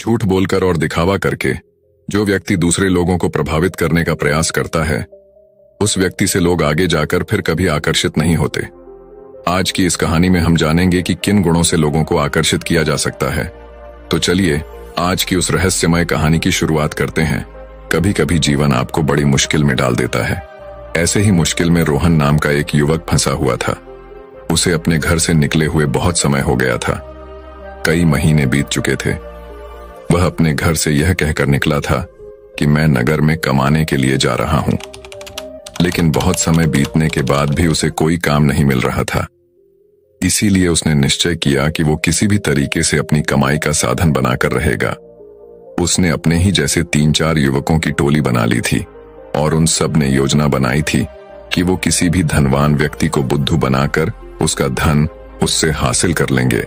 झूठ बोलकर और दिखावा करके जो व्यक्ति दूसरे लोगों को प्रभावित करने का प्रयास करता है, उस व्यक्ति से लोग आगे जाकर फिर कभी आकर्षित नहीं होते। आज की इस कहानी में हम जानेंगे कि किन गुणों से लोगों को आकर्षित किया जा सकता है। तो चलिए आज की उस रहस्यमय कहानी की शुरुआत करते हैं। कभी कभी जीवन आपको बड़ी मुश्किल में डाल देता है। ऐसे ही मुश्किल में रोहन नाम का एक युवक फंसा हुआ था। उसे अपने घर से निकले हुए बहुत समय हो गया था। कई महीने बीत चुके थे। वह अपने घर से यह कहकर निकला था कि मैं नगर में कमाने के लिए जा रहा हूं, लेकिन बहुत समय बीतने के बाद भी उसे कोई काम नहीं मिल रहा था। इसीलिए उसने निश्चय किया कि वो किसी भी तरीके से अपनी कमाई का साधन बनाकर रहेगा। उसने अपने ही जैसे 3-4 युवकों की टोली बना ली थी और उन सब ने योजना बनाई थी कि वो किसी भी धनवान व्यक्ति को बुद्धू बनाकर उसका धन उससे हासिल कर लेंगे।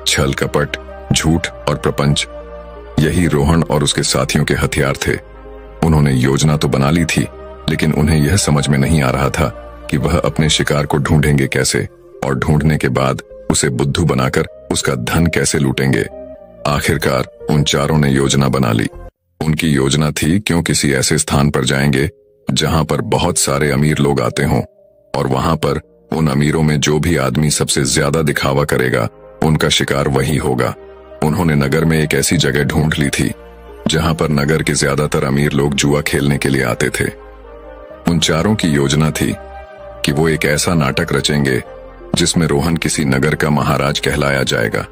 छल कपट, झूठ और प्रपंच, यही रोहन और उसके साथियों के हथियार थे। उन्होंने योजना तो बना ली थी, लेकिन उन्हें यह समझ में नहीं आ रहा था कि वह अपने शिकार को ढूंढेंगे कैसे और ढूंढने के बाद उसे बुद्धू बनाकर उसका धन कैसे लूटेंगे। आखिरकार उन चारों ने योजना बना ली। उनकी योजना थी क्यों किसी ऐसे स्थान पर जाएंगे जहां पर बहुत सारे अमीर लोग आते हों, और वहां पर उन अमीरों में जो भी आदमी सबसे ज्यादा दिखावा करेगा उनका शिकार वही होगा। उन्होंने नगर में एक ऐसी जगह ढूंढ ली थी जहां पर नगर के ज्यादातर अमीर लोग जुआ खेलने के लिए आते थे। उन चारों की योजना थी कि वो एक ऐसा नाटक रचेंगे जिसमें रोहन किसी नगर का महाराज कहलाया जाएगा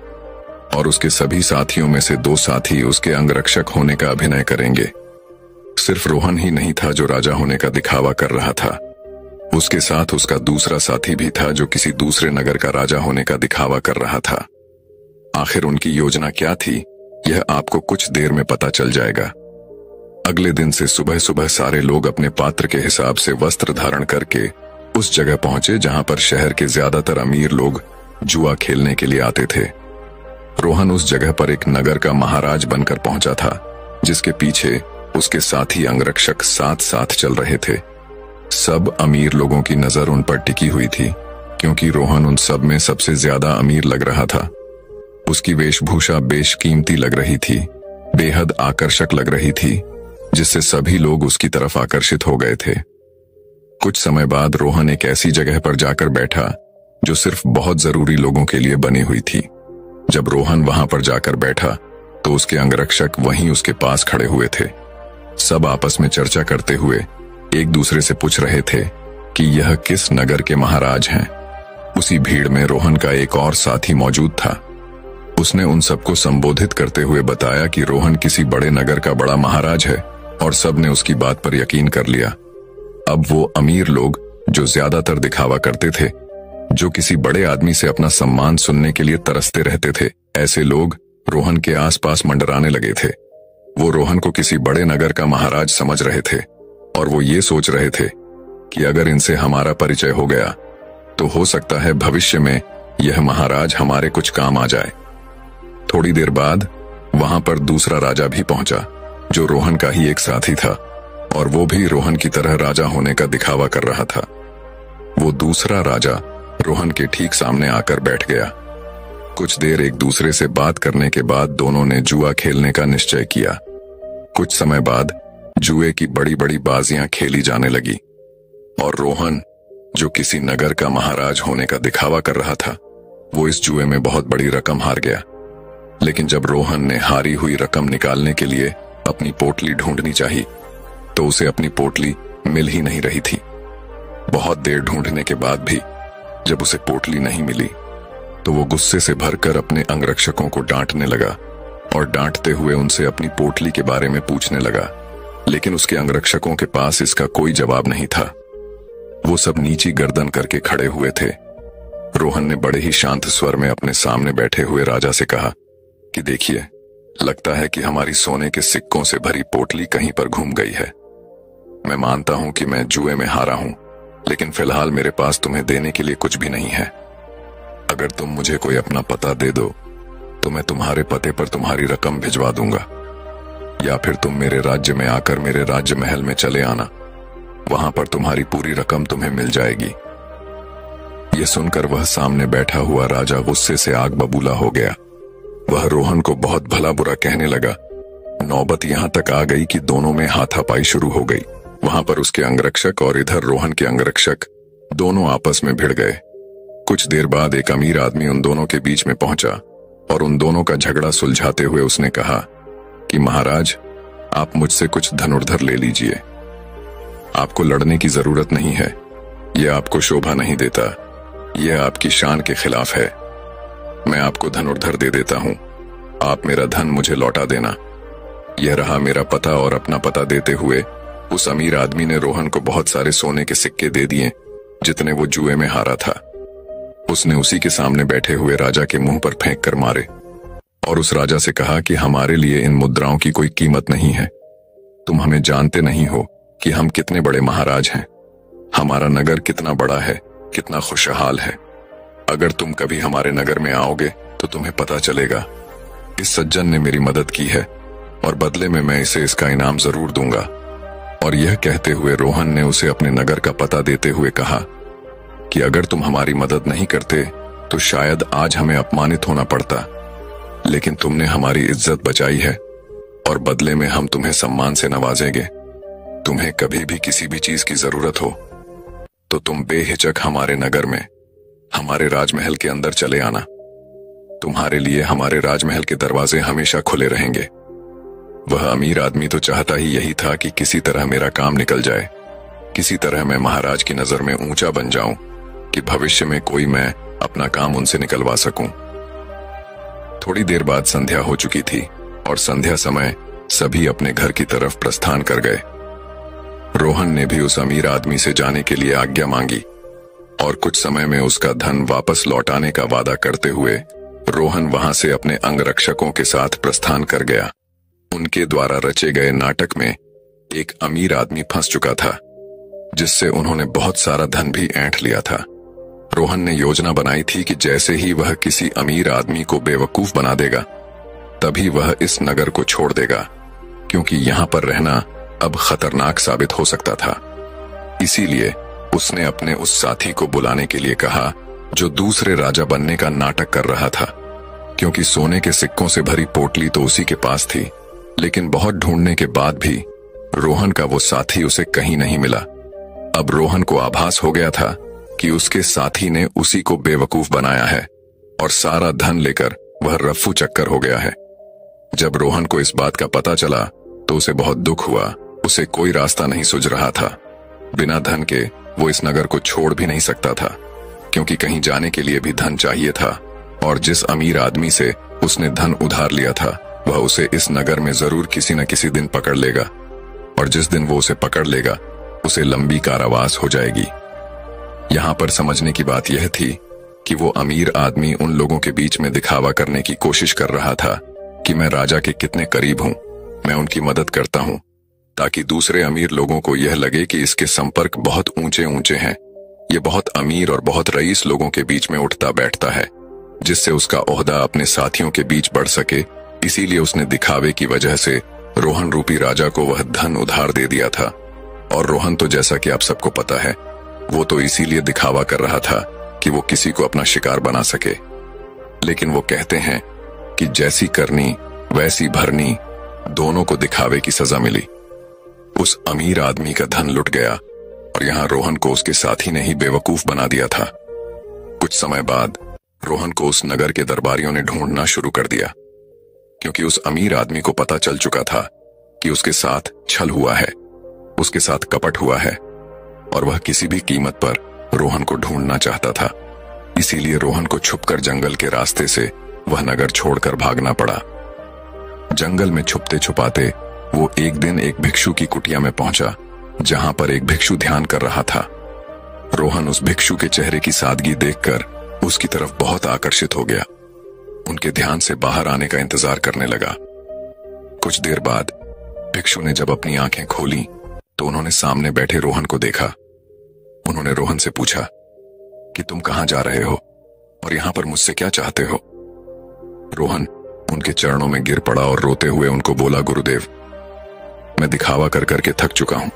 और उसके सभी साथियों में से 2 साथी उसके अंगरक्षक होने का अभिनय करेंगे। सिर्फ रोहन ही नहीं था जो राजा होने का दिखावा कर रहा था, उसके साथ उसका दूसरा साथी भी था जो किसी दूसरे नगर का राजा होने का दिखावा कर रहा था। आखिर उनकी योजना क्या थी, यह आपको कुछ देर में पता चल जाएगा। अगले दिन से सुबह सुबह सारे लोग अपने पात्र के हिसाब से वस्त्र धारण करके उस जगह पहुंचे जहां पर शहर के ज्यादातर अमीर लोग जुआ खेलने के लिए आते थे। रोहन उस जगह पर एक नगर का महाराज बनकर पहुंचा था, जिसके पीछे उसके साथी अंगरक्षक साथ साथ चल रहे थे। सब अमीर लोगों की नजर उन पर टिकी हुई थी, क्योंकि रोहन उन सब में सबसे ज्यादा अमीर लग रहा था। उसकी वेशभूषा बेशकीमती लग रही थी, बेहद आकर्षक लग रही थी, जिससे सभी लोग उसकी तरफ आकर्षित हो गए थे। कुछ समय बाद रोहन एक ऐसी जगह पर जाकर बैठा जो सिर्फ बहुत जरूरी लोगों के लिए बनी हुई थी। जब रोहन वहां पर जाकर बैठा तो उसके अंगरक्षक वहीं उसके पास खड़े हुए थे। सब आपस में चर्चा करते हुए एक दूसरे से पूछ रहे थे कि यह किस नगर के महाराज हैं। उसी भीड़ में रोहन का एक और साथी मौजूद था। उसने उन सबको संबोधित करते हुए बताया कि रोहन किसी बड़े नगर का बड़ा महाराज है, और सब ने उसकी बात पर यकीन कर लिया। अब वो अमीर लोग जो ज्यादातर दिखावा करते थे, जो किसी बड़े आदमी से अपना सम्मान सुनने के लिए तरसते रहते थे, ऐसे लोग रोहन के आसपास मंडराने लगे थे। वो रोहन को किसी बड़े नगर का महाराज समझ रहे थे और वो ये सोच रहे थे कि अगर इनसे हमारा परिचय हो गया तो हो सकता है भविष्य में यह महाराज हमारे कुछ काम आ जाए। थोड़ी देर बाद वहां पर दूसरा राजा भी पहुंचा, जो रोहन का ही एक साथी था, और वो भी रोहन की तरह राजा होने का दिखावा कर रहा था। वो दूसरा राजा रोहन के ठीक सामने आकर बैठ गया। कुछ देर एक दूसरे से बात करने के बाद दोनों ने जुआ खेलने का निश्चय किया। कुछ समय बाद जुए की बड़ी बड़ी बाजियां खेली जाने लगी और रोहन, जो किसी नगर का महाराज होने का दिखावा कर रहा था, वो इस जुए में बहुत बड़ी रकम हार गया। लेकिन जब रोहन ने हारी हुई रकम निकालने के लिए अपनी पोटली ढूंढनी चाहिए तो उसे अपनी पोटली मिल ही नहीं रही थी। बहुत देर ढूंढने के बाद भी जब उसे पोटली नहीं मिली तो वो गुस्से से भरकर अपने अंगरक्षकों को डांटने लगा और डांटते हुए उनसे अपनी पोटली के बारे में पूछने लगा। लेकिन उसके अंगरक्षकों के पास इसका कोई जवाब नहीं था। वो सब नीची गर्दन करके खड़े हुए थे। रोहन ने बड़े ही शांत स्वर में अपने सामने बैठे हुए राजा से कहा कि देखिए, लगता है कि हमारी सोने के सिक्कों से भरी पोटली कहीं पर घूम गई है। मैं मानता हूं कि मैं जुए में हारा हूं, लेकिन फिलहाल मेरे पास तुम्हें देने के लिए कुछ भी नहीं है। अगर तुम मुझे कोई अपना पता दे दो तो मैं तुम्हारे पते पर तुम्हारी रकम भिजवा दूंगा, या फिर तुम मेरे राज्य में आकर मेरे राज्य महल में चले आना, वहां पर तुम्हारी पूरी रकम तुम्हें मिल जाएगी। ये सुनकर वह सामने बैठा हुआ राजा गुस्से से आग बबूला हो गया। वह रोहन को बहुत भला बुरा कहने लगा। नौबत यहां तक आ गई कि दोनों में हाथापाई शुरू हो गई। वहां पर उसके अंगरक्षक और इधर रोहन के अंगरक्षक दोनों आपस में भिड़ गए। कुछ देर बाद एक अमीर आदमी उन दोनों के बीच में पहुंचा और उन दोनों का झगड़ा सुलझाते हुए उसने कहा कि महाराज, आप मुझसे कुछ धनुर्धर ले लीजिए। आपको लड़ने की जरूरत नहीं है, यह आपको शोभा नहीं देता, यह आपकी शान के खिलाफ है। मैं आपको धनुर्धर दे देता हूं, आप मेरा धन मुझे लौटा देना। यह रहा मेरा पता। और अपना पता देते हुए उस अमीर आदमी ने रोहन को बहुत सारे सोने के सिक्के दे दिए जितने वो जुए में हारा था। उसने उसी के सामने बैठे हुए राजा के मुंह पर फेंक कर मारे और उस राजा से कहा कि हमारे लिए इन मुद्राओं की कोई कीमत नहीं है। तुम हमें जानते नहीं हो कि हम कितने बड़े महाराज हैं, हमारा नगर कितना बड़ा है, कितना खुशहाल है। अगर तुम कभी हमारे नगर में आओगे तो तुम्हें पता चलेगा। इस सज्जन ने मेरी मदद की है और बदले में मैं इसे इसका इनाम जरूर दूंगा। और यह कहते हुए रोहन ने उसे अपने नगर का पता देते हुए कहा कि अगर तुम हमारी मदद नहीं करते तो शायद आज हमें अपमानित होना पड़ता, लेकिन तुमने हमारी इज्जत बचाई है और बदले में हम तुम्हें सम्मान से नवाजेंगे। तुम्हें कभी भी किसी भी चीज की जरूरत हो तो तुम बेहिचक हमारे नगर में, हमारे राजमहल के अंदर चले आना। तुम्हारे लिए हमारे राजमहल के दरवाजे हमेशा खुले रहेंगे। वह अमीर आदमी तो चाहता ही यही था कि किसी तरह मेरा काम निकल जाए, किसी तरह मैं महाराज की नजर में ऊंचा बन जाऊं कि भविष्य में कोई मैं अपना काम उनसे निकलवा सकूं। थोड़ी देर बाद संध्या हो चुकी थी और संध्या समय सभी अपने घर की तरफ प्रस्थान कर गए। रोहन ने भी उस अमीर आदमी से जाने के लिए आज्ञा मांगी और कुछ समय में उसका धन वापस लौटाने का वादा करते हुए रोहन वहां से अपने अंगरक्षकों के साथ प्रस्थान कर गया। उनके द्वारा रचे गए नाटक में एक अमीर आदमी फंस चुका था, जिससे उन्होंने बहुत सारा धन भी ऐंठ लिया था। रोहन ने योजना बनाई थी कि जैसे ही वह किसी अमीर आदमी को बेवकूफ बना देगा तभी वह इस नगर को छोड़ देगा, क्योंकि यहां पर रहना अब खतरनाक साबित हो सकता था। इसीलिए उसने अपने उस साथी को बुलाने के लिए कहा जो दूसरे राजा बनने का नाटक कर रहा था, क्योंकि सोने के सिक्कों से भरी पोटली तो उसी के पास थी, लेकिन बहुत ढूंढने के बाद भी रोहन का वो साथी उसे कहीं नहीं मिला। अब रोहन को आभास हो गया था कि उसके साथी ने उसी को बेवकूफ बनाया है और सारा धन लेकर वह रफ्फू चक्कर हो गया है। जब रोहन को इस बात का पता चला तो उसे बहुत दुख हुआ। उसे कोई रास्ता नहीं सूझ रहा था। बिना धन के वो इस नगर को छोड़ भी नहीं सकता था, क्योंकि कहीं जाने के लिए भी धन चाहिए था और जिस अमीर आदमी से उसने धन उधार लिया था वह उसे इस नगर में जरूर किसी न किसी दिन पकड़ लेगा, और जिस दिन वो उसे पकड़ लेगा उसे लंबी कारावास हो जाएगी। यहां पर समझने की बात यह थी कि वो अमीर आदमी उन लोगों के बीच में दिखावा करने की कोशिश कर रहा था कि मैं राजा के कितने करीब हूं, मैं उनकी मदद करता हूं, ताकि दूसरे अमीर लोगों को यह लगे कि इसके संपर्क बहुत ऊंचे ऊंचे हैं, ये बहुत अमीर और बहुत रईस लोगों के बीच में उठता बैठता है, जिससे उसका ओहदा अपने साथियों के बीच बढ़ सके। इसीलिए उसने दिखावे की वजह से रोहन रूपी राजा को वह धन उधार दे दिया था। और रोहन तो जैसा कि आप सबको पता है, वो तो इसीलिए दिखावा कर रहा था कि वो किसी को अपना शिकार बना सके। लेकिन वो कहते हैं कि जैसी करनी वैसी भरनी, दोनों को दिखावे की सजा मिली। उस अमीर आदमी का धन लुट गया और यहां रोहन को उसके साथी ने ही बेवकूफ बना दिया था। कुछ समय बाद रोहन को उस नगर के दरबारियों ने ढूंढना शुरू कर दिया, क्योंकि उस अमीर आदमी को पता चल चुका था कि उसके साथ छल हुआ है, उसके साथ कपट हुआ है और वह किसी भी कीमत पर रोहन को ढूंढना चाहता था। इसीलिए रोहन को छुपकर जंगल के रास्ते से वह नगर छोड़कर भागना पड़ा। जंगल में छुपते छुपाते वो एक दिन एक भिक्षु की कुटिया में पहुंचा, जहां पर एक भिक्षु ध्यान कर रहा था। रोहन उस भिक्षु के चेहरे की सादगी देखकर उसकी तरफ बहुत आकर्षित हो गया। उनके ध्यान से बाहर आने का इंतजार करने लगा। कुछ देर बाद भिक्षु ने जब अपनी आंखें खोली तो उन्होंने सामने बैठे रोहन को देखा। उन्होंने रोहन से पूछा कि तुम कहां जा रहे हो और यहां पर मुझसे क्या चाहते हो? रोहन उनके चरणों में गिर पड़ा और रोते हुए उनको बोला, गुरुदेव, मैं दिखावा कर करके थक चुका हूं,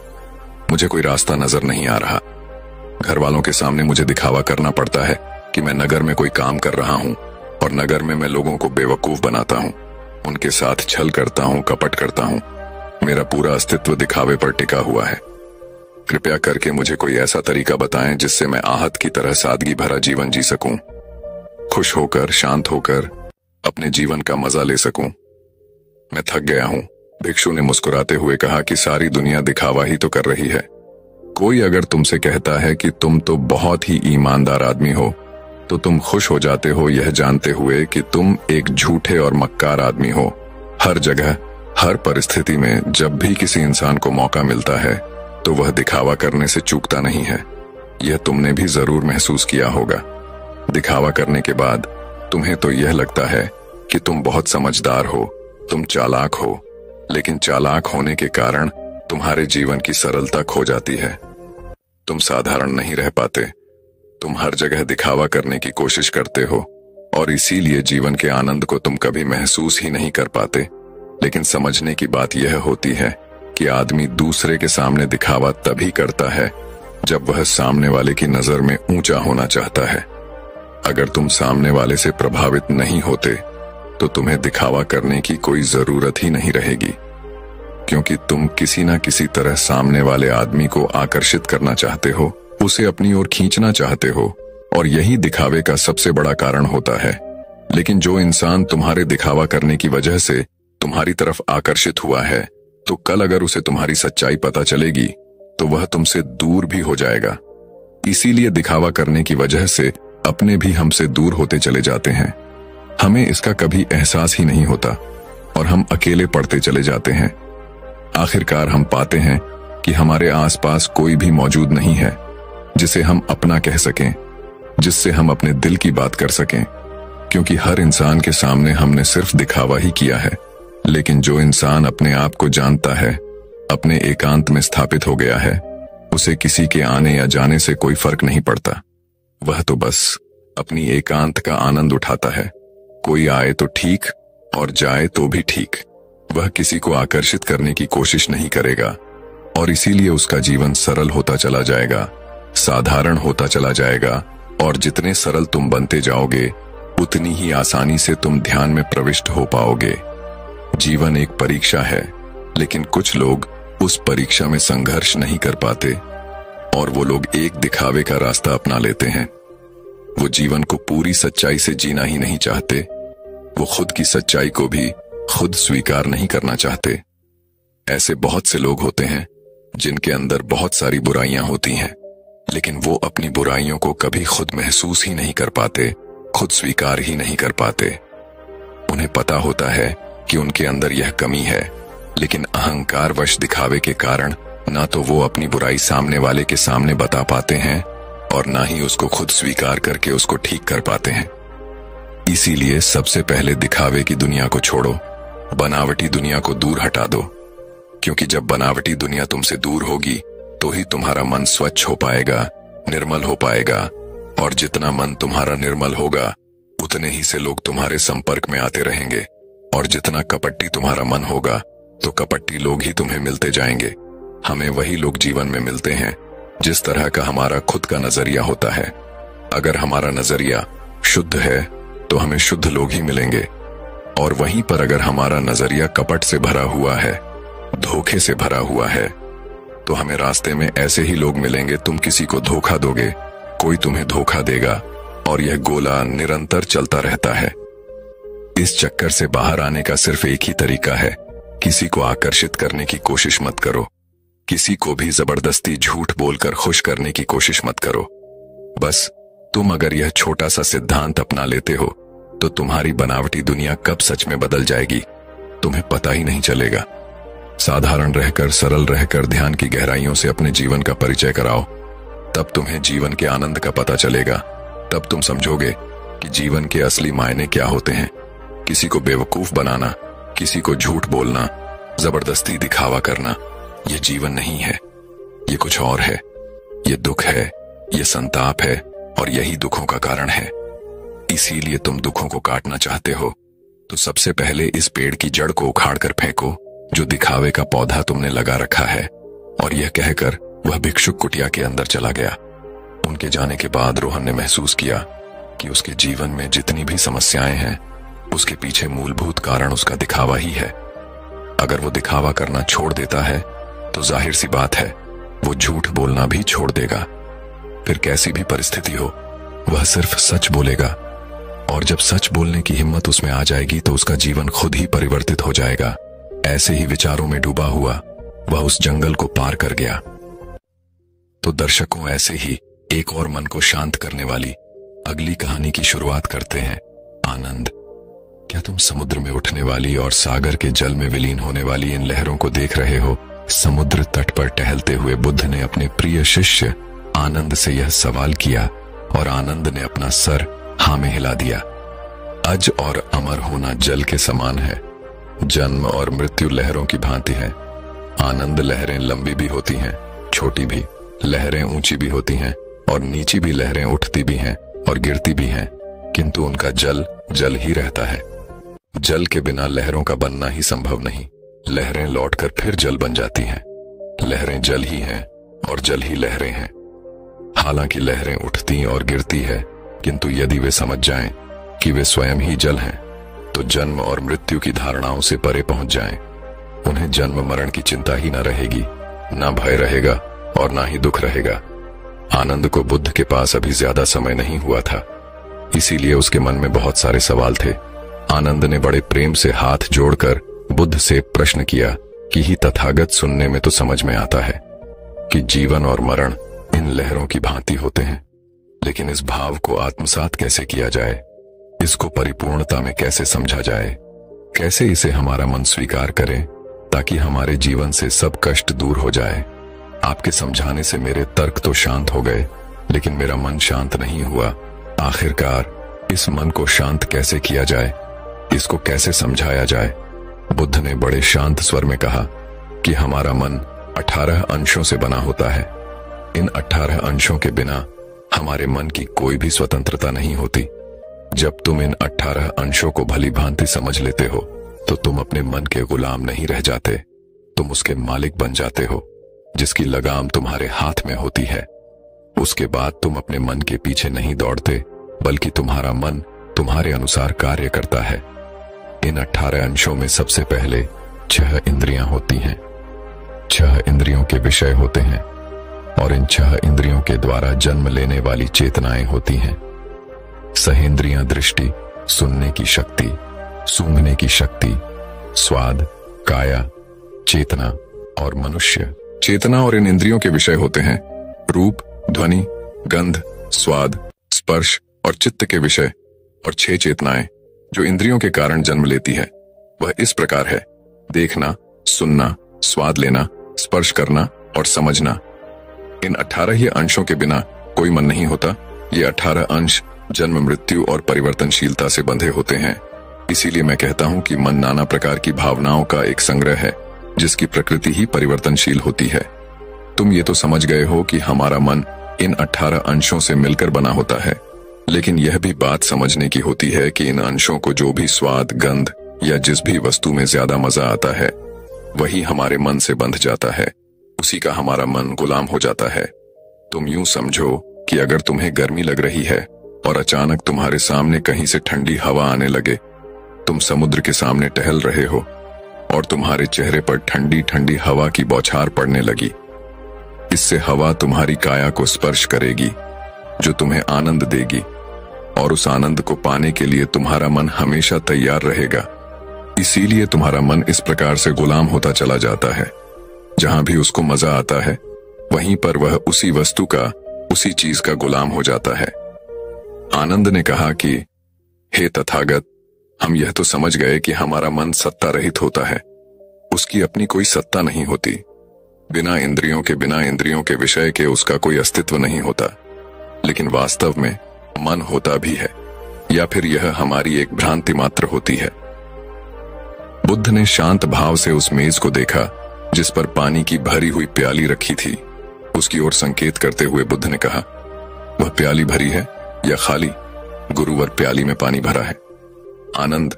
मुझे कोई रास्ता नजर नहीं आ रहा। घर वालों के सामने मुझे दिखावा करना पड़ता है कि मैं नगर में कोई काम कर रहा हूं, और नगर में मैं लोगों को बेवकूफ बनाता हूँ, उनके साथ छल करता हूँ, कपट करता हूँ। मेरा पूरा अस्तित्व दिखावे पर टिका हुआ है। कृपया करके मुझे कोई ऐसा तरीका बताएं जिससे मैं आहत की तरह सादगी भरा जीवन जी सकूं, खुश होकर, शांत होकर अपने जीवन का मजा ले सकूं। मैं थक गया हूं, भिक्षु ने मुस्कुराते हुए कहा कि सारी दुनिया दिखावा ही तो कर रही है। कोई अगर तुमसे कहता है कि तुम तो बहुत ही ईमानदार आदमी हो, तो तुम खुश हो जाते हो यह जानते हुए कि तुम एक झूठे और मक्कार आदमी हो। हर जगह, हर परिस्थिति में जब भी किसी इंसान को मौका मिलता है तो वह दिखावा करने से चूकता नहीं है। यह तुमने भी जरूर महसूस किया होगा। दिखावा करने के बाद तुम्हें तो यह लगता है कि तुम बहुत समझदार हो, तुम चालाक हो, लेकिन चालाक होने के कारण तुम्हारे जीवन की सरलता खो जाती है। तुम साधारण नहीं रह पाते, तुम हर जगह दिखावा करने की कोशिश करते हो और इसीलिए जीवन के आनंद को तुम कभी महसूस ही नहीं कर पाते। लेकिन समझने की बात यह होती है कि आदमी दूसरे के सामने दिखावा तभी करता है जब वह सामने वाले की नजर में ऊंचा होना चाहता है। अगर तुम सामने वाले से प्रभावित नहीं होते तो तुम्हें दिखावा करने की कोई जरूरत ही नहीं रहेगी, क्योंकि तुम किसी ना किसी तरह सामने वाले आदमी को आकर्षित करना चाहते हो, उसे अपनी ओर खींचना चाहते हो, और यही दिखावे का सबसे बड़ा कारण होता है। लेकिन जो इंसान तुम्हारे दिखावा करने की वजह से तुम्हारी तरफ आकर्षित हुआ है, तो कल अगर उसे तुम्हारी सच्चाई पता चलेगी तो वह तुमसे दूर भी हो जाएगा। इसीलिए दिखावा करने की वजह से अपने भी हमसे दूर होते चले जाते हैं। हमें इसका कभी एहसास ही नहीं होता और हम अकेले पड़ते चले जाते हैं। आखिरकार हम पाते हैं कि हमारे आसपास कोई भी मौजूद नहीं है जिसे हम अपना कह सकें, जिससे हम अपने दिल की बात कर सकें, क्योंकि हर इंसान के सामने हमने सिर्फ दिखावा ही किया है। लेकिन जो इंसान अपने आप को जानता है, अपने एकांत में स्थापित हो गया है, उसे किसी के आने या जाने से कोई फर्क नहीं पड़ता। वह तो बस अपनी एकांत का आनंद उठाता है। कोई आए तो ठीक और जाए तो भी ठीक। वह किसी को आकर्षित करने की कोशिश नहीं करेगा और इसीलिए उसका जीवन सरल होता चला जाएगा, साधारण होता चला जाएगा। और जितने सरल तुम बनते जाओगे उतनी ही आसानी से तुम ध्यान में प्रविष्ट हो पाओगे। जीवन एक परीक्षा है, लेकिन कुछ लोग उस परीक्षा में संघर्ष नहीं कर पाते और वो लोग एक दिखावे का रास्ता अपना लेते हैं। वो जीवन को पूरी सच्चाई से जीना ही नहीं चाहते, वो खुद की सच्चाई को भी खुद स्वीकार नहीं करना चाहते। ऐसे बहुत से लोग होते हैं जिनके अंदर बहुत सारी बुराइयां होती हैं, लेकिन वो अपनी बुराइयों को कभी खुद महसूस ही नहीं कर पाते, खुद स्वीकार ही नहीं कर पाते। उन्हें पता होता है कि उनके अंदर यह कमी है, लेकिन अहंकारवश दिखावे के कारण ना तो वो अपनी बुराई सामने वाले के सामने बता पाते हैं और ना ही उसको खुद स्वीकार करके उसको ठीक कर पाते हैं। इसीलिए सबसे पहले दिखावे की दुनिया को छोड़ो, बनावटी दुनिया को दूर हटा दो, क्योंकि जब बनावटी दुनिया तुमसे दूर होगी तो ही तुम्हारा मन स्वच्छ हो पाएगा, निर्मल हो पाएगा। और जितना मन तुम्हारा निर्मल होगा उतने ही से लोग तुम्हारे संपर्क में आते रहेंगे, और जितना कपट्टी तुम्हारा मन होगा तो कपट्टी लोग ही तुम्हें मिलते जाएंगे। हमें वही लोग जीवन में मिलते हैं जिस तरह का हमारा खुद का नजरिया होता है। अगर हमारा नजरिया शुद्ध है तो हमें शुद्ध लोग ही मिलेंगे, और वहीं पर अगर हमारा नजरिया कपट से भरा हुआ है, धोखे से भरा हुआ है, तो हमें रास्ते में ऐसे ही लोग मिलेंगे। तुम किसी को धोखा दोगे, कोई तुम्हें धोखा देगा, और यह गोला निरंतर चलता रहता है। इस चक्कर से बाहर आने का सिर्फ एक ही तरीका है, किसी को आकर्षित करने की कोशिश मत करो, किसी को भी जबरदस्ती झूठ बोलकर खुश करने की कोशिश मत करो। बस तुम अगर यह छोटा सा सिद्धांत अपना लेते हो तो तुम्हारी बनावटी दुनिया कब सच में बदल जाएगी तुम्हें पता ही नहीं चलेगा। साधारण रहकर, सरल रहकर ध्यान की गहराइयों से अपने जीवन का परिचय कराओ, तब तुम्हें जीवन के आनंद का पता चलेगा। तब तुम समझोगे कि जीवन के असली मायने क्या होते हैं। किसी को बेवकूफ बनाना, किसी को झूठ बोलना, जबरदस्ती दिखावा करना, यह जीवन नहीं है, ये कुछ और है। ये दुख है, ये संताप है, और यही दुखों का कारण है। इसीलिए तुम दुखों को काटना चाहते हो तो सबसे पहले इस पेड़ की जड़ को उखाड़ कर फेंको जो दिखावे का पौधा तुमने लगा रखा है। और यह कहकर वह भिक्षुक कुटिया के अंदर चला गया। उनके जाने के बाद रोहन ने महसूस किया कि उसके जीवन में जितनी भी समस्याएं हैं उसके पीछे मूलभूत कारण उसका दिखावा ही है। अगर वो दिखावा करना छोड़ देता है तो जाहिर सी बात है वो झूठ बोलना भी छोड़ देगा। फिर कैसी भी परिस्थिति हो वह सिर्फ सच बोलेगा, और जब सच बोलने की हिम्मत उसमें आ जाएगी तो उसका जीवन खुद ही परिवर्तित हो जाएगा। ऐसे ही विचारों में डूबा हुआ वह उस जंगल को पार कर गया। तो दर्शकों, ऐसे ही एक और मन को शांत करने वाली अगली कहानी की शुरुआत करते हैं। आनंद। क्या तुम समुद्र में उठने वाली और सागर के जल में विलीन होने वाली इन लहरों को देख रहे हो? समुद्र तट पर टहलते हुए बुद्ध ने अपने प्रिय शिष्य आनंद से यह सवाल किया और आनंद ने अपना सर हाँ में हिला दिया। अज और अमर होना जल के समान है। जन्म और मृत्यु लहरों की भांति है। आनंद लहरें लंबी भी होती हैं, छोटी भी। लहरें ऊंची भी होती हैं और नीची भी। लहरें उठती भी हैं और गिरती भी हैं, किंतु उनका जल जल ही रहता है। जल के बिना लहरों का बनना ही संभव नहीं। लहरें लौटकर फिर जल बन जाती हैं। लहरें जल ही हैं और जल ही लहरें हैं। हालांकि लहरें उठती और गिरती है, किंतु यदि वे समझ जाएं कि वे स्वयं ही जल हैं तो जन्म और मृत्यु की धारणाओं से परे पहुंच जाएं। उन्हें जन्म मरण की चिंता ही न रहेगी, ना भय रहेगा और ना ही दुख रहेगा। आनंद को बुद्ध के पास अभी ज्यादा समय नहीं हुआ था, इसीलिए उसके मन में बहुत सारे सवाल थे। आनंद ने बड़े प्रेम से हाथ जोड़कर बुद्ध से प्रश्न किया कि ही तथागत, सुनने में तो समझ में आता है कि जीवन और मरण इन लहरों की भांति होते हैं, लेकिन इस भाव को आत्मसात कैसे किया जाए? इसको परिपूर्णता में कैसे समझा जाए? कैसे इसे हमारा मन स्वीकार करे ताकि हमारे जीवन से सब कष्ट दूर हो जाए? आपके समझाने से मेरे तर्क तो शांत हो गए, लेकिन मेरा मन शांत नहीं हुआ। आखिरकार इस मन को शांत कैसे किया जाए? इसको कैसे समझाया जाए? बुद्ध ने बड़े शांत स्वर में कहा कि हमारा मन 18 अंशों से बना होता है। इन 18 अंशों के बिना हमारे मन की कोई भी स्वतंत्रता नहीं होती। जब तुम इन 18 अंशों को भली भांति समझ लेते हो तो तुम अपने मन के गुलाम नहीं रह जाते, तुम उसके मालिक बन जाते हो, जिसकी लगाम तुम्हारे हाथ में होती है। उसके बाद तुम अपने मन के पीछे नहीं दौड़ते, बल्कि तुम्हारा मन तुम्हारे अनुसार कार्य करता है। इन 18 अंशों में सबसे पहले 6 इंद्रियां होती हैं। 6 इंद्रियों के विषय होते हैं और इन 6 इंद्रियों के द्वारा जन्म लेने वाली चेतनाएं होती हैं। सहेंद्रियां दृष्टि, सुनने की शक्ति, सूंघने की शक्ति, स्वाद, काया, चेतना और मनुष्य। चेतना और इन इंद्रियों के विषय होते हैं रूप, ध्वनि, गंध, स्वाद, स्पर्श और चित्त के विषय। और 6 चेतनाएं जो इंद्रियों के कारण जन्म लेती है वह इस प्रकार है: देखना, सुनना, स्वाद लेना, स्पर्श करना और समझना। इन 18 ही अंशों के बिना कोई मन नहीं होता। ये 18 अंश जन्म, मृत्यु और परिवर्तनशीलता से बंधे होते हैं। इसीलिए मैं कहता हूं कि मन नाना प्रकार की भावनाओं का एक संग्रह है, जिसकी प्रकृति ही परिवर्तनशील होती है। तुम ये तो समझ गए हो कि हमारा मन इन 18 अंशों से मिलकर बना होता है, लेकिन यह भी बात समझने की होती है कि इन अंशों को जो भी स्वाद, गंध या जिस भी वस्तु में ज्यादा मजा आता है वही हमारे मन से बंध जाता है, उसी का हमारा मन गुलाम हो जाता है। तुम यूं समझो कि अगर तुम्हें गर्मी लग रही है और अचानक तुम्हारे सामने कहीं से ठंडी हवा आने लगे, तुम समुद्र के सामने टहल रहे हो और तुम्हारे चेहरे पर ठंडी ठंडी हवा की बौछार पड़ने लगी। इससे हवा तुम्हारी काया को स्पर्श करेगी, जो तुम्हें आनंद देगी, और उस आनंद को पाने के लिए तुम्हारा मन हमेशा तैयार रहेगा। इसीलिए तुम्हारा मन इस प्रकार से गुलाम होता चला जाता है। जहां भी उसको मजा आता है वहीं पर वह उसी वस्तु का, उसी चीज का गुलाम हो जाता है। आनंद ने कहा कि हे तथागत, हम यह तो समझ गए कि हमारा मन सत्ता रहित होता है, उसकी अपनी कोई सत्ता नहीं होती। बिना इंद्रियों के, बिना इंद्रियों के विषय के उसका कोई अस्तित्व नहीं होता। लेकिन वास्तव में मन होता भी है, या फिर यह हमारी एक भ्रांति मात्र होती है। बुद्ध ने शांत भाव से उस मेज को देखा जिस पर पानी की भरी हुई प्याली रखी थी। उसकी ओर संकेत करते हुए बुद्ध ने कहा, वह प्याली भरी है या खाली? गुरुवर, प्याली में पानी भरा है। आनंद,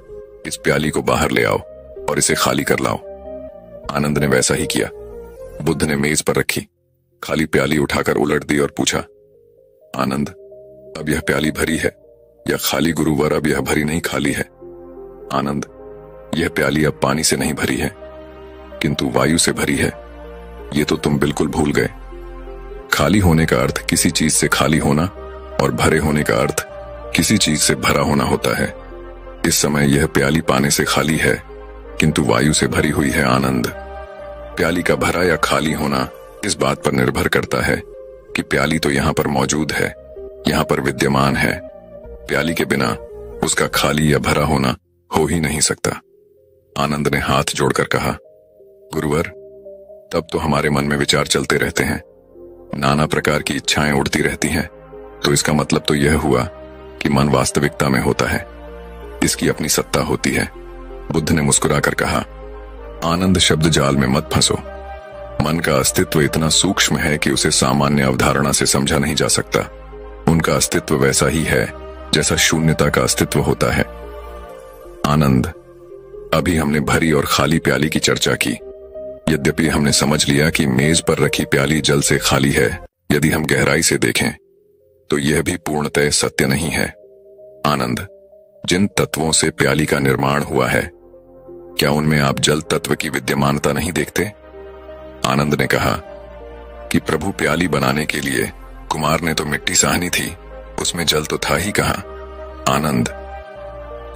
इस प्याली को बाहर ले आओ और इसे खाली कर लाओ। आनंद ने वैसा ही किया। बुद्ध ने मेज पर रखी खाली प्याली उठाकर उलट दी और पूछा, आनंद, अब यह प्याली भरी है या खाली गुरुवर, अब यह भरी नहीं खाली है। आनंद, यह प्याली अब पानी से नहीं भरी है किंतु वायु से भरी है। ये तो तुम बिल्कुल भूल गए। खाली होने का अर्थ किसी चीज से खाली होना और भरे होने का अर्थ किसी चीज से भरा होना होता है। इस समय यह प्याली पानी से खाली है किंतु वायु से भरी हुई है। आनंद, प्याली का भरा या खाली होना इस बात पर निर्भर करता है कि प्याली तो यहां पर मौजूद है, यहां पर विद्यमान है। प्याली के बिना उसका खाली या भरा होना हो ही नहीं सकता। आनंद ने हाथ जोड़कर कहा, गुरुवर, तब तो हमारे मन में विचार चलते रहते हैं, नाना प्रकार की इच्छाएं उड़ती रहती हैं। तो इसका मतलब तो यह हुआ कि मन वास्तविकता में होता है, इसकी अपनी सत्ता होती है। बुद्ध ने मुस्कुराकर कहा, आनंद, शब्द जाल में मत फंसो। मन का अस्तित्व इतना सूक्ष्म है कि उसे सामान्य अवधारणा से समझा नहीं जा सकता। उनका अस्तित्व वैसा ही है जैसा शून्यता का अस्तित्व होता है। आनंद, अभी हमने भरी और खाली प्याली की चर्चा की। यद्यपि हमने समझ लिया कि मेज पर रखी प्याली जल से खाली है, यदि हम गहराई से देखें तो यह भी पूर्णतः सत्य नहीं है। आनंद, जिन तत्वों से प्याली का निर्माण हुआ है, क्या उनमें आप जल तत्व की विद्यमानता नहीं देखते? आनंद ने कहा कि प्रभु, प्याली बनाने के लिए कुमार ने तो मिट्टी साहनी थी, उसमें जल तो था ही कहां। आनंद,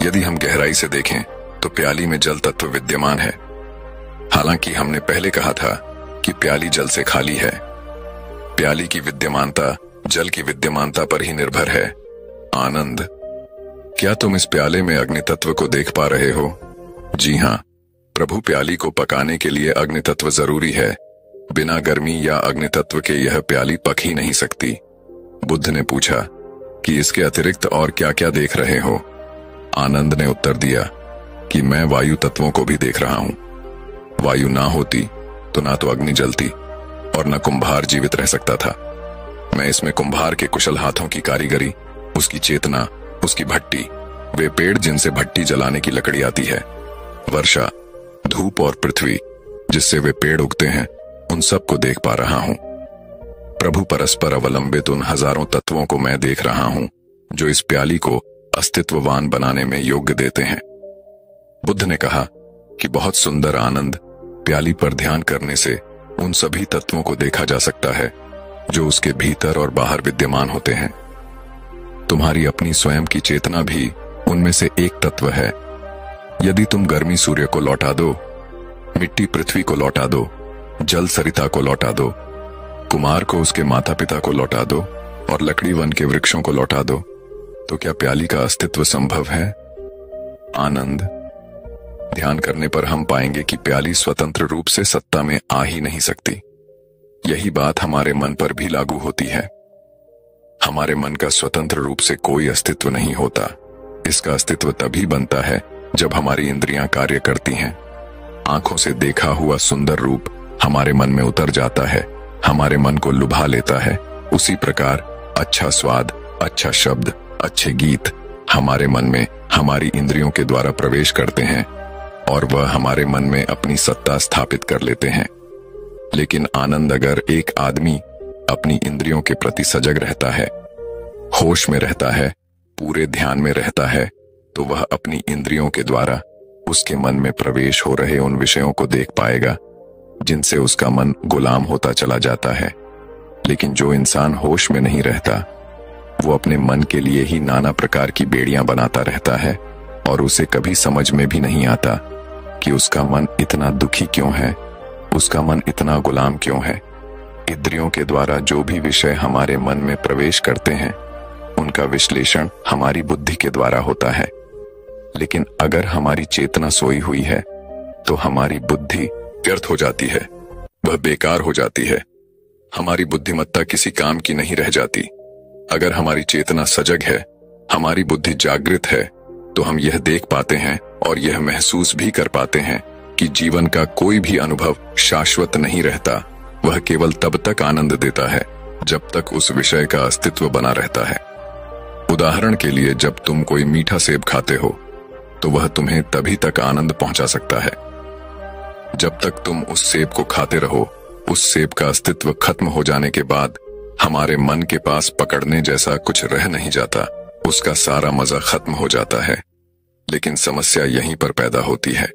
यदि हम गहराई से देखें तो प्याली में जल तत्व विद्यमान है। हालांकि हमने पहले कहा था कि प्याली जल से खाली है। प्याली की विद्यमानता जल की विद्यमानता पर ही निर्भर है। आनंद, क्या तुम इस प्याले में अग्नि तत्व को देख पा रहे हो? जी हां प्रभु, प्याली को पकाने के लिए अग्नि तत्व जरूरी है। बिना गर्मी या अग्नि तत्व के यह प्याली पक ही नहीं सकती। बुद्ध ने पूछा कि इसके अतिरिक्त और क्या क्या देख रहे हो? आनंद ने उत्तर दिया कि मैं वायु तत्वों को भी देख रहा हूं। वायु ना होती तो ना तो अग्नि जलती और न कुंभार जीवित रह सकता था। मैं इसमें कुंभार के कुशल हाथों की कारीगरी, उसकी चेतना, उसकी भट्टी, वे पेड़ जिनसे भट्टी जलाने की लकड़ी आती है, वर्षा, धूप और पृथ्वी जिससे वे पेड़ उगते हैं, उन सब को देख पा रहा हूं। प्रभु, परस्पर अवलंबित उन हजारों तत्वों को मैं देख रहा हूं जो इस प्याली को अस्तित्ववान बनाने में योग्य देते हैं। बुद्ध ने कहा कि बहुत सुंदर। आनंद, प्याली पर ध्यान करने से उन सभी तत्वों को देखा जा सकता है जो उसके भीतर और बाहर विद्यमान होते हैं। तुम्हारी अपनी स्वयं की चेतना भी उनमें से एक तत्व है। यदि तुम गर्मी सूर्य को लौटा दो, मिट्टी पृथ्वी को लौटा दो, जल सरिता को लौटा दो, कुमार को उसके माता पिता को लौटा दो और लकड़ी वन के वृक्षों को लौटा दो, तो क्या प्याली का अस्तित्व संभव है? आनंद, ध्यान करने पर हम पाएंगे कि प्याली स्वतंत्र रूप से सत्ता में आ ही नहीं सकती। यही बात हमारे मन पर भी लागू होती है। हमारे मन का स्वतंत्र रूप से कोई अस्तित्व नहीं होता। इसका अस्तित्व तभी बनता है जब हमारी इंद्रियां कार्य करती हैं। आंखों से देखा हुआ सुंदर रूप हमारे मन में उतर जाता है, हमारे मन को लुभा लेता है। उसी प्रकार अच्छा स्वाद, अच्छा शब्द, अच्छे गीत हमारे मन में हमारी इंद्रियों के द्वारा प्रवेश करते हैं और वह हमारे मन में अपनी सत्ता स्थापित कर लेते हैं। लेकिन आनंद, अगर एक आदमी अपनी इंद्रियों के प्रति सजग रहता है, होश में रहता है, पूरे ध्यान में रहता है, तो वह अपनी इंद्रियों के द्वारा उसके मन में प्रवेश हो रहे उन विषयों को देख पाएगा जिनसे उसका मन गुलाम होता चला जाता है। लेकिन जो इंसान होश में नहीं रहता, वो अपने मन के लिए ही नाना प्रकार की बेड़ियां बनाता रहता है और उसे कभी समझ में भी नहीं आता कि उसका मन इतना दुखी क्यों है, उसका मन इतना गुलाम क्यों है। इंद्रियों के द्वारा जो भी विषय हमारे मन में प्रवेश करते हैं, उनका विश्लेषण हमारी बुद्धि के द्वारा होता है। लेकिन अगर हमारी चेतना सोई हुई है तो हमारी बुद्धि व्यर्थ हो जाती है, वह बेकार हो जाती है। हमारी बुद्धिमत्ता किसी काम की नहीं रह जाती। अगर हमारी चेतना सजग है, हमारी बुद्धि जागृत है, तो हम यह देख पाते हैं और यह महसूस भी कर पाते हैं कि जीवन का कोई भी अनुभव शाश्वत नहीं रहता। वह केवल तब तक आनंद देता है जब तक उस विषय का अस्तित्व बना रहता है। उदाहरण के लिए, जब तुम कोई मीठा सेब खाते हो तो वह तुम्हें तभी तक आनंद पहुंचा सकता है जब तक तुम उस सेब को खाते रहो। उस सेब का अस्तित्व खत्म हो जाने के बाद हमारे मन के पास पकड़ने जैसा कुछ रह नहीं जाता उसका सारा मजा खत्म हो जाता है। लेकिन समस्या यहीं पर पैदा होती है।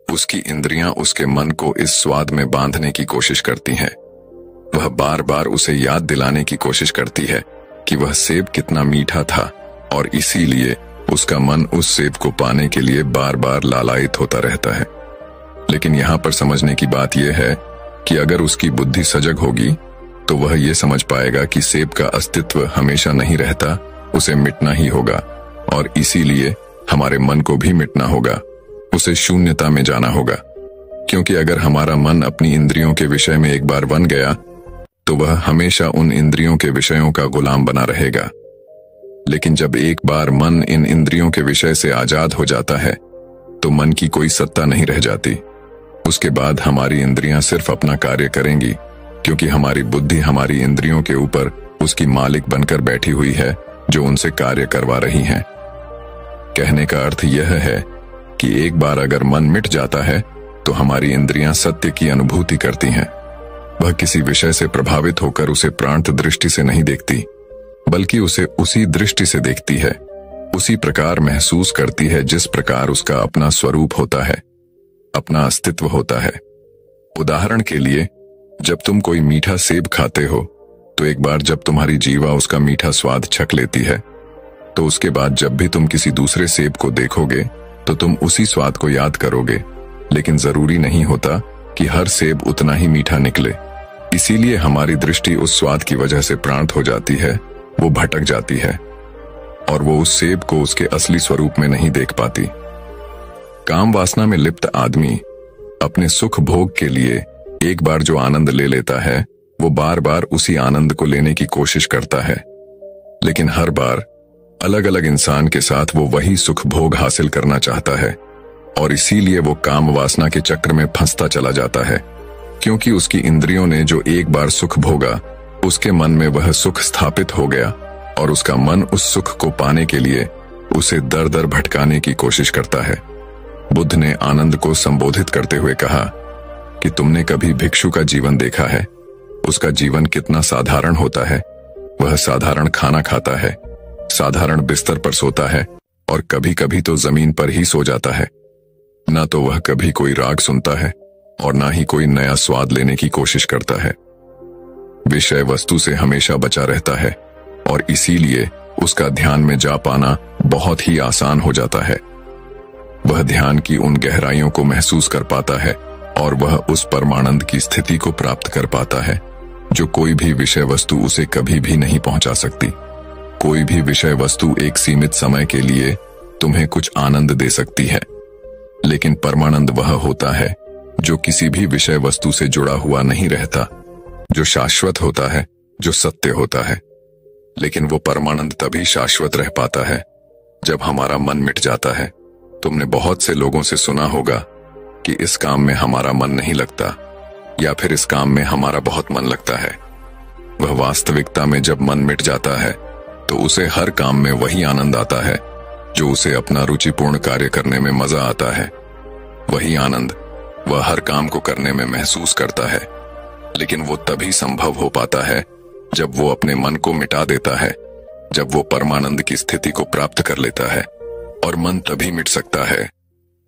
उसकी इंद्रियां उसके मन को इस स्वाद में बांधने की कोशिश करती हैं। वह बार बार उसे याद दिलाने की कोशिश करती है कि वह सेब कितना मीठा था, और इसीलिए उसका मन उस सेब को पाने के लिए बार बार लालायित होता रहता है। लेकिन यहाँ पर समझने की बात यह है कि अगर उसकी बुद्धि सजग होगी तो वह यह समझ पाएगा कि सेब का अस्तित्व हमेशा नहीं रहता, उसे मिटना ही होगा, और इसीलिए हमारे मन को भी मिटना होगा, उसे शून्यता में जाना होगा। क्योंकि अगर हमारा मन अपनी इंद्रियों के विषय में एक बार बन गया तो वह हमेशा उन इंद्रियों के विषयों का गुलाम बना रहेगा। लेकिन जब एक बार मन इन इंद्रियों के विषय से आजाद हो जाता है तो मन की कोई सत्ता नहीं रह जाती। उसके बाद हमारी इंद्रियां सिर्फ अपना कार्य करेंगी, क्योंकि हमारी बुद्धि हमारी इंद्रियों के ऊपर उसकी मालिक बनकर बैठी हुई है, जो उनसे कार्य करवा रही हैं। कहने का अर्थ यह है कि एक बार अगर मन मिट जाता है तो हमारी इंद्रियां सत्य की अनुभूति करती हैं। वह किसी विषय से प्रभावित होकर उसे प्रांत दृष्टि से नहीं देखती, बल्कि उसे उसी दृष्टि से देखती है, उसी प्रकार महसूस करती है जिस प्रकार उसका अपना स्वरूप होता है, अपना अस्तित्व होता है। उदाहरण के लिए, जब तुम कोई मीठा सेब खाते हो तो एक बार जब तुम्हारी जीवा उसका मीठा स्वाद छक लेती है तो उसके बाद जब भी तुम किसी दूसरे सेब को देखोगे तो तुम उसी स्वाद को याद करोगे। लेकिन जरूरी नहीं होता कि हर सेब उतना ही मीठा निकले। इसीलिए हमारी दृष्टि उस स्वाद की वजह से प्रांत हो जाती है, वो भटक जाती है और वो उस सेब को उसके असली स्वरूप में नहीं देख पाती। काम वासना में लिप्त आदमी अपने सुख भोग के लिए एक बार जो आनंद ले लेता है वो बार बार उसी आनंद को लेने की कोशिश करता है। लेकिन हर बार अलग अलग इंसान के साथ वो वही सुख भोग हासिल करना चाहता है, और इसीलिए वो काम वासना के चक्र में फंसता चला जाता है। क्योंकि उसकी इंद्रियों ने जो एक बार सुख भोगा, उसके मन में वह सुख स्थापित हो गया, और उसका मन उस सुख को पाने के लिए उसे दर दर भटकाने की कोशिश करता है। बुद्ध ने आनंद को संबोधित करते हुए कहा कि तुमने कभी भिक्षु का जीवन देखा है? उसका जीवन कितना साधारण होता है। वह साधारण खाना खाता है, साधारण बिस्तर पर सोता है, और कभी कभी तो जमीन पर ही सो जाता है। ना तो वह कभी कोई राग सुनता है और ना ही कोई नया स्वाद लेने की कोशिश करता है। विषय वस्तु से हमेशा बचा रहता है, और इसीलिए उसका ध्यान में जा पाना बहुत ही आसान हो जाता है। वह ध्यान की उन गहराइयों को महसूस कर पाता है, और वह उस परमानंद की स्थिति को प्राप्त कर पाता है जो कोई भी विषय वस्तु उसे कभी भी नहीं पहुंचा सकती। कोई भी विषय वस्तु एक सीमित समय के लिए तुम्हें कुछ आनंद दे सकती है, लेकिन परमानंद वह होता है जो किसी भी विषय वस्तु से जुड़ा हुआ नहीं रहता, जो शाश्वत होता है, जो सत्य होता है। लेकिन वो परमानंद तभी शाश्वत रह पाता है जब हमारा मन मिट जाता है। तुमने बहुत से लोगों से सुना होगा कि इस काम में हमारा मन नहीं लगता, या फिर इस काम में हमारा बहुत मन लगता है। वह वास्तविकता में जब मन मिट जाता है तो उसे हर काम में वही आनंद आता है जो उसे अपना रुचिपूर्ण कार्य करने में मजा आता है। वही आनंद वह हर काम को करने में महसूस करता है, लेकिन वो तभी संभव हो पाता है जब वो अपने मन को मिटा देता है, जब वो परमानंद की स्थिति को प्राप्त कर लेता है। और मन तभी मिट सकता है,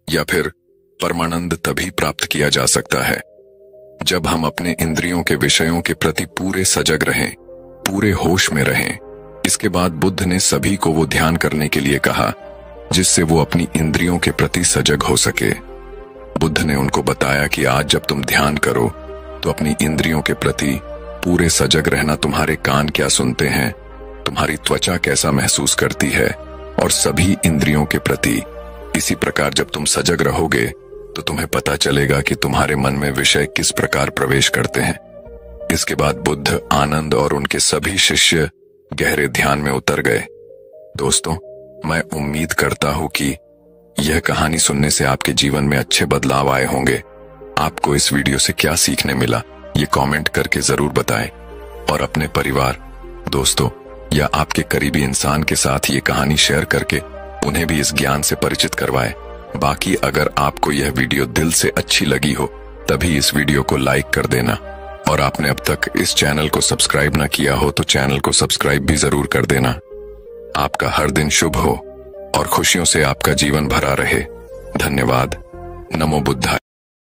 या फिर परमानंद तभी प्राप्त किया जा सकता है, जब हम अपने इंद्रियों के विषयों के प्रति पूरे सजग रहें, पूरे होश में रहें। इसके बाद बुद्ध ने सभी को वो ध्यान करने के लिए कहा जिससे वो अपनी इंद्रियों के प्रति सजग हो सके। बुद्ध ने उनको बताया कि आज जब तुम ध्यान करो तो अपनी इंद्रियों के प्रति पूरे सजग रहना। तुम्हारे कान क्या सुनते हैं, तुम्हारी त्वचा कैसा महसूस करती है, और सभी इंद्रियों के प्रति इसी प्रकार जब तुम सजग रहोगे तो तुम्हें पता चलेगा कि तुम्हारे मन में विषय किस प्रकार प्रवेश करते हैं। इसके बाद बुद्ध, आनंद और उनके सभी शिष्य गहरे ध्यान में उतर गए। दोस्तों, मैं उम्मीद करता हूं कि यह कहानी सुनने से आपके जीवन में अच्छे बदलाव आए होंगे। आपको इस वीडियो से क्या सीखने मिला, ये कमेंट करके जरूर बताएं, और अपने परिवार, दोस्तों या आपके करीबी इंसान के साथ ये कहानी शेयर करके उन्हें भी इस ज्ञान से परिचित करवाएं। बाकी अगर आपको यह वीडियो दिल से अच्छी लगी हो तभी इस वीडियो को लाइक कर देना, और आपने अब तक इस चैनल को सब्सक्राइब ना किया हो तो चैनल को सब्सक्राइब भी जरूर कर देना। आपका हर दिन शुभ हो और खुशियों से आपका जीवन भरा रहे। धन्यवाद। नमो बुद्धाय।